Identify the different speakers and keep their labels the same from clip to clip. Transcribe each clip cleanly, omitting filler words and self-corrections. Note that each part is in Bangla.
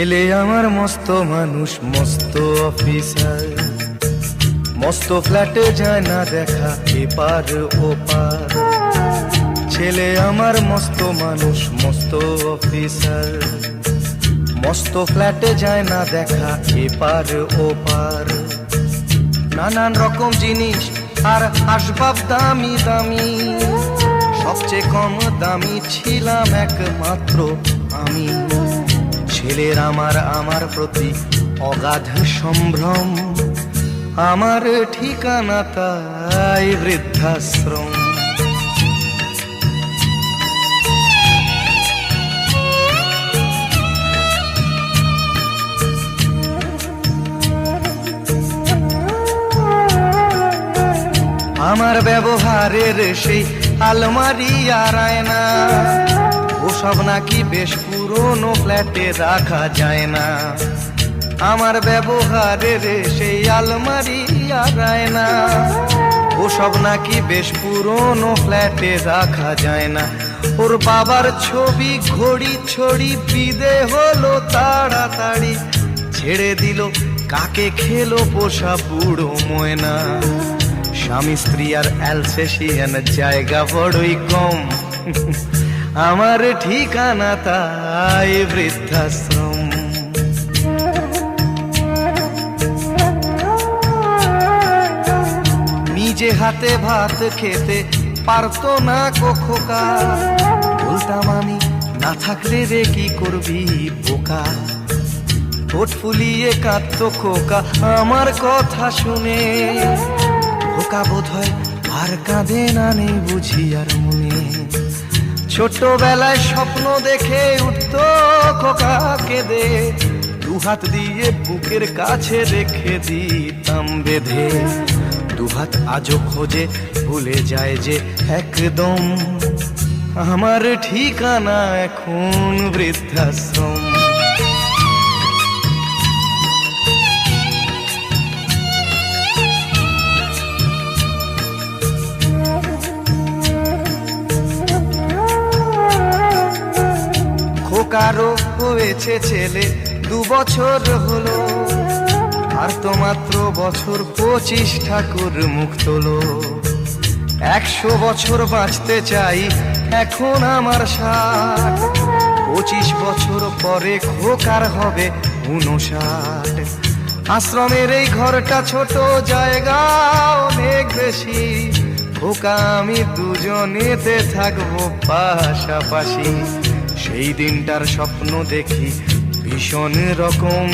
Speaker 1: ছেলে আমার মস্ত মানুষ, মস্ত অফিসার, মস্ত ফ্ল্যাটে যায় না দেখা এপার ওপার। ছেলে আমার মস্ত মানুষ, মস্ত অফিসার, মস্ত ফ্ল্যাটে যায় না দেখা এপার ওপার। নানান রকম জিনিস আর আসবাব দামি দামি, সবচেয়ে কম দামি ছিলাম একমাত্র আমি। ছেলের আমার প্রতি অগাধ সম্ভ্রম, আমার ঠিকানা তাই বৃদ্ধাশ্রম। আমার ব্যবহারের সেই আলমারি আর আয়না, ওসব নাকি বেশ পুরনো ফ্ল্যাটে রাখা যায় না। আমার ব্যবহারের সেই আলমারি আর আয়না, ওসব নাকি বেশ পুরনো ফ্ল্যাটে রাখা যায় না। ওর বাবার ছবি ঘড়ি ছড়ি বিদে হলো তাড়াতাড়ি, ছেড়ে দিল কাকে খেলো পোষা বুড়ো ময়না। স্বামী স্ত্রী আর অ্যালসেশিয়ান জায়গা বড়ই কম, আমার ঠিকানা তাই বৃদ্ধাশ্রম। নিজে হাতে ভাত খেতে পারতো না খোকা, বলতাম আমি না থাকলে রে কি করবি বোকা। ঠোঁট ফুলিয়ে কাঁদতো খোকা আমার কথা শুনে, খোকা বোধ হয় আর কাঁদে না, নেই বুঝি আর মনে। ছোটবেলায় স্বপ্ন দেখে উঠতো খোকা কেঁদে, দুহাত দিয়ে বুকের কাছে রেখে দিতাম বেঁধে। দুহাত আজও খোঁজে ভুলে যায় যে একদম, আমার ঠিকানা এখন বৃদ্ধাশ্রম। খোকারও হয়েছে ছেলে 2 বছর হলো, আর তো মাত্র বছর 25 ঠাকুর মুখ তোলো। 100 বছর বাঁচতে চাই এখন আমার 60, 25 বছর পরে খোকার হবে 59। আশ্রমের এই ঘরটা ছোট, জায়গা অনেক বেশি, খোকা আমি দুজনেতে থাকবো পাশাপাশি। সেই দিনটার স্বপ্ন দেখি ভীষণ রকম,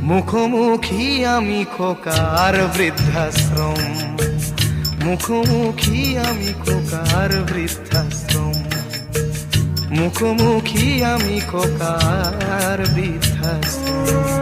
Speaker 1: মুখোমুখি আমি খোকার বৃদ্ধাশ্রম। মুখোমুখি আমি খোকার বৃদ্ধাশ্রম, মুখোমুখি আমি খোকার বৃদ্ধাশ্রম।